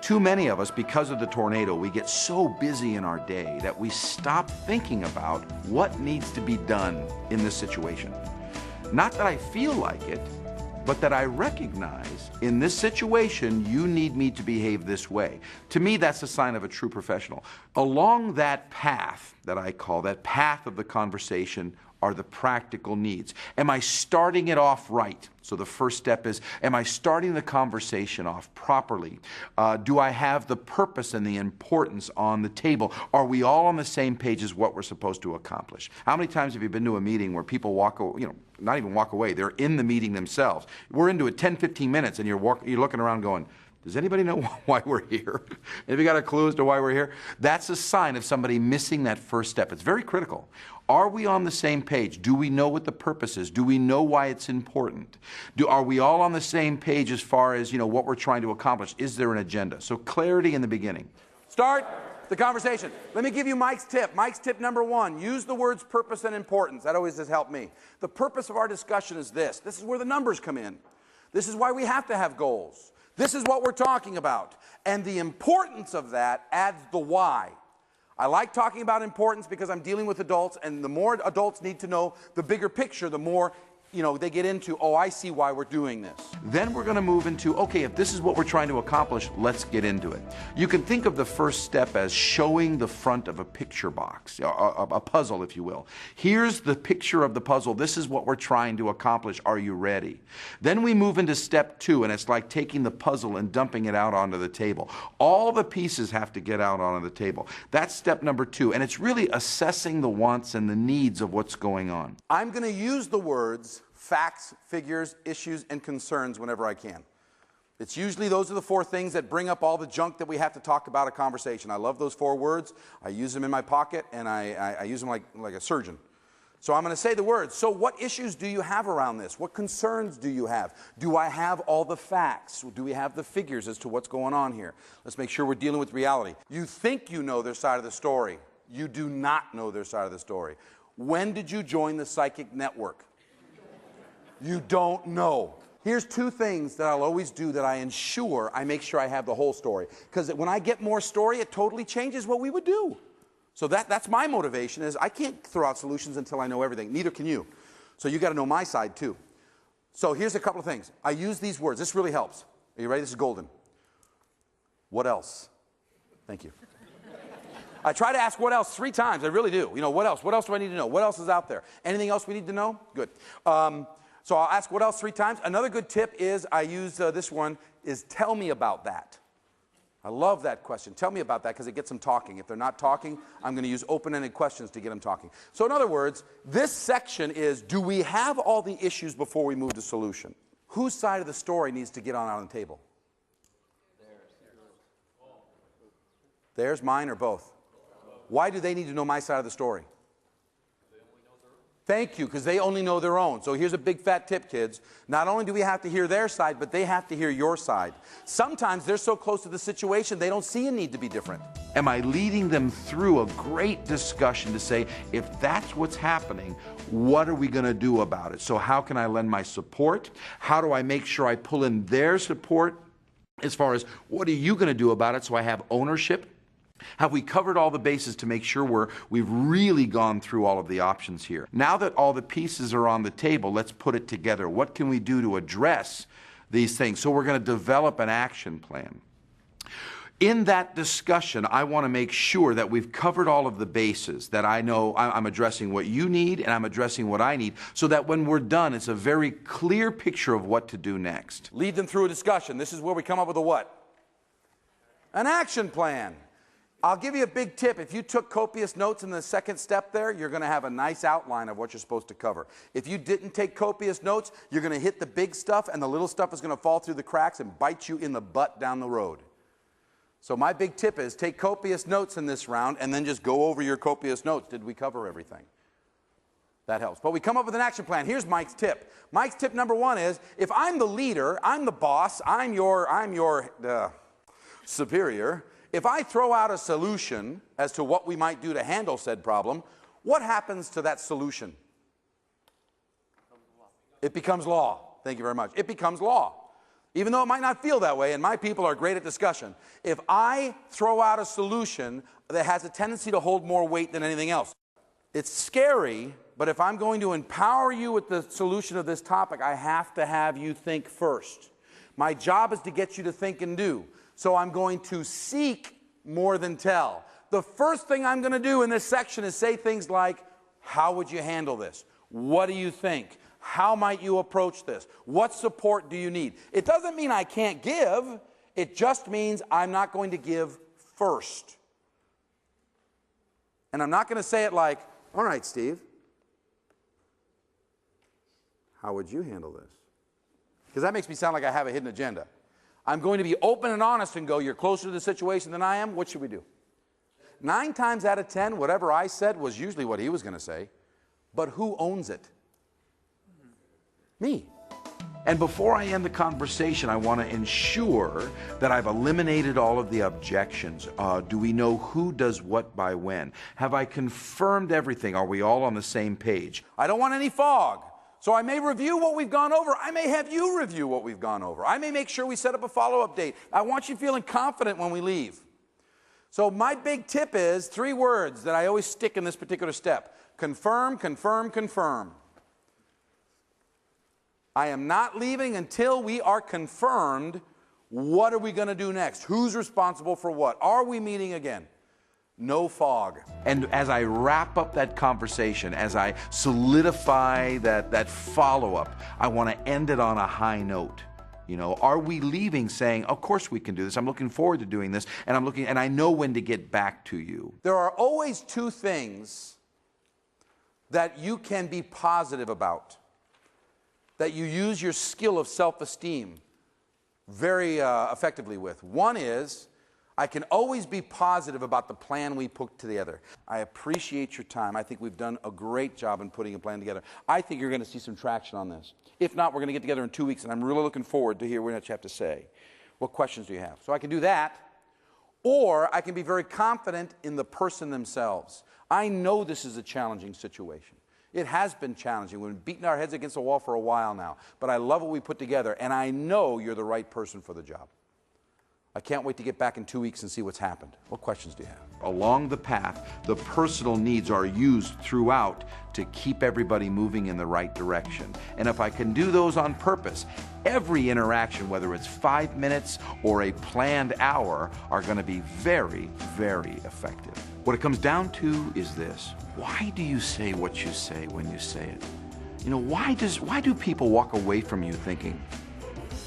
Too many of us, because of the tornado, we get so busy in our day that we stop thinking about what needs to be done in this situation. Not that I feel like it, but that I recognize in this situation, you need me to behave this way. To me, that's a sign of a true professional. Along that path that I call, that path of the conversation, are the practical needs. Am I starting it off right? So the first step is, am I starting the conversation off properly? Do I have the purpose and the importance on the table? Are we all on the same page as what we're supposed to accomplish? How many times have you been to a meeting where people walk away, not even walk away, they're in the meeting themselves. We're into it 10, 15 minutes and you're looking around going, does anybody know why we're here? Have you got a clue as to why we're here? That's a sign of somebody missing that first step. It's very critical. Are we on the same page? Do we know what the purpose is? Do we know why it's important? Are we all on the same page as far as what we're trying to accomplish? Is there an agenda? So clarity in the beginning. Start the conversation. Let me give you Mike's tip. Mike's tip number 1, use the words purpose and importance. That always has helped me. The purpose of our discussion is this. This is where the numbers come in. This is why we have to have goals. This is what we're talking about. And the importance of that adds the why. I like talking about importance because I'm dealing with adults, and the more adults need to know the bigger picture, the more they get into, oh, I see why we're doing this. Then we're going to move into, okay, if this is what we're trying to accomplish, let's get into it. You can think of the first step as showing the front of a picture box, a puzzle, if you will. Here's the picture of the puzzle. This is what we're trying to accomplish. Are you ready? Then we move into step 2, and it's like taking the puzzle and dumping it out onto the table. All the pieces have to get out onto the table. That's step number 2, and it's really assessing the wants and the needs of what's going on. I'm going to use the words facts, figures, issues, and concerns whenever I can. It's usually those are the 4 things that bring up all the junk that we have to talk about a conversation. I love those 4 words. I use them in my pocket, and I use them like a surgeon. So I'm going to say the words. So what issues do you have around this? What concerns do you have? Do I have all the facts? Do we have the figures as to what's going on here? Let's make sure we're dealing with reality. You think you know their side of the story. You do not know their side of the story. When did you join the psychic network? You don't know. Here's 2 things that I'll always do that I ensure I make sure I have the whole story. Because when I get more story, it totally changes what we would do. So that's my motivation, is I can't throw out solutions until I know everything. Neither can you. So you got to know my side too. So here's a couple of things. I use these words. This really helps. Are you ready? This is golden. What else? Thank you. I try to ask what else 3 times. I really do. What else? What else do I need to know? What else is out there? Anything else we need to know? Good. So I'll ask what else 3 times. Another good tip is I use this one, is tell me about that. I love that question. Tell me about that, because it gets them talking. If they're not talking, I'm going to use open-ended questions to get them talking. So in other words, this section is, do we have all the issues before we move to solution? Whose side of the story needs to get on the table? Theirs, mine, or both? Why do they need to know my side of the story? Thank you, because they only know their own. So here's a big fat tip, kids. Not only do we have to hear their side, but they have to hear your side. Sometimes they're so close to the situation, they don't see a need to be different. Am I leading them through a great discussion to say, if that's what's happening, what are we going to do about it? So how can I lend my support? How do I make sure I pull in their support as far as what are you going to do about it so I have ownership? Have we covered all the bases to make sure we've really gone through all of the options here? Now that all the pieces are on the table, let's put it together. What can we do to address these things? So we're going to develop an action plan. In that discussion, I want to make sure that we've covered all of the bases, that I know I'm addressing what you need and I'm addressing what I need, so that when we're done, it's a very clear picture of what to do next. Lead them through a discussion. This is where we come up with a what? An action plan. I'll give you a big tip. If you took copious notes in the second step there, you're going to have a nice outline of what you're supposed to cover. If you didn't take copious notes, you're going to hit the big stuff, and the little stuff is going to fall through the cracks and bite you in the butt down the road. So my big tip is take copious notes in this round, and then just go over your copious notes. Did we cover everything? That helps. But we come up with an action plan. Here's Mike's tip. Mike's tip number 1 is, if I'm the leader, I'm the boss, I'm your superior, if I throw out a solution as to what we might do to handle said problem, what happens to that solution? It becomes law. Thank you very much. It becomes law. even though it might not feel that way, and my people are great at discussion, if I throw out a solution that has a tendency to hold more weight than anything else, it's scary, but if I'm going to empower you with the solution of this topic, I have to have you think first. My job is to get you to think and do. So I'm going to seek more than tell. The first thing I'm going to do in this section is say things like, how would you handle this? What do you think? How might you approach this? What support do you need? It doesn't mean I can't give. It just means I'm not going to give first. And I'm not going to say it like, all right, Steve, how would you handle this? Because that makes me sound like I have a hidden agenda. I'm going to be open and honest and go, you're closer to the situation than I am. What should we do? 9 times out of 10, whatever I said was usually what he was going to say. But who owns it? Me. And before I end the conversation, I want to ensure that I've eliminated all of the objections. Do we know who does what by when? Have I confirmed everything? Are we all on the same page? I don't want any fog. So I may review what we've gone over. I may have you review what we've gone over. I may make sure we set up a follow-up date. I want you feeling confident when we leave. So my big tip is 3 words that I always stick in this particular step. Confirm, confirm, confirm. I am not leaving until we are confirmed. What are we going to do next? Who's responsible for what? Are we meeting again? No fog. And as I wrap up that conversation, as I solidify that follow-up, I want to end it on a high note. You know, are we leaving saying, of course we can do this, I'm looking forward to doing this, and I know when to get back to you. There are always 2 things that you can be positive about, that you use your skill of self-esteem very effectively with. One is, I can always be positive about the plan we put together. I appreciate your time. I think we've done a great job in putting a plan together. I think you're going to see some traction on this. If not, we're going to get together in 2 weeks, and I'm really looking forward to hear what you have to say. What questions do you have? So I can do that, or I can be very confident in the person themselves. I know this is a challenging situation. It has been challenging. We've been beating our heads against the wall for a while now, but I love what we put together, and I know you're the right person for the job. I can't wait to get back in 2 weeks and see what's happened. What questions do you have? Along the path, the personal needs are used throughout to keep everybody moving in the right direction. And if I can do those on purpose, every interaction, whether it's 5 minutes or a planned hour, are going to be very, very effective. What it comes down to is this. Why do you say what you say when you say it? You know, why do people walk away from you thinking,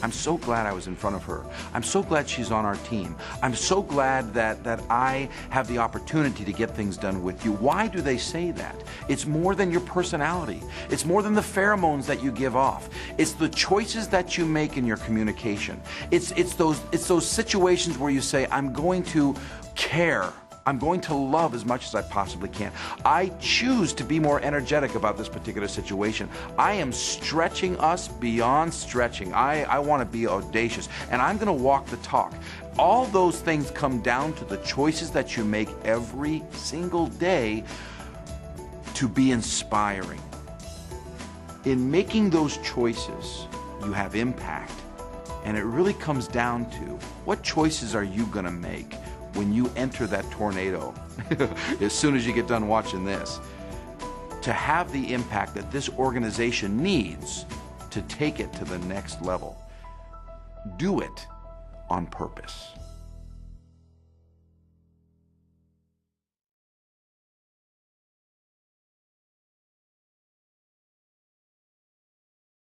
I'm so glad I was in front of her. I'm so glad she's on our team. I'm so glad that I have the opportunity to get things done with you. Why do they say that? It's more than your personality. It's more than the pheromones that you give off. It's the choices that you make in your communication. It's those situations where you say, I'm going to care. I'm going to love as much as I possibly can. I choose to be more energetic about this particular situation. I am stretching us beyond stretching. I want to be audacious, and I'm going to walk the talk. All those things come down to the choices that you make every single day to be inspiring. In making those choices, you have impact, and it really comes down to what choices are you going to make when you enter that tornado, as soon as you get done watching this, to have the impact that this organization needs to take it to the next level. Do it on purpose.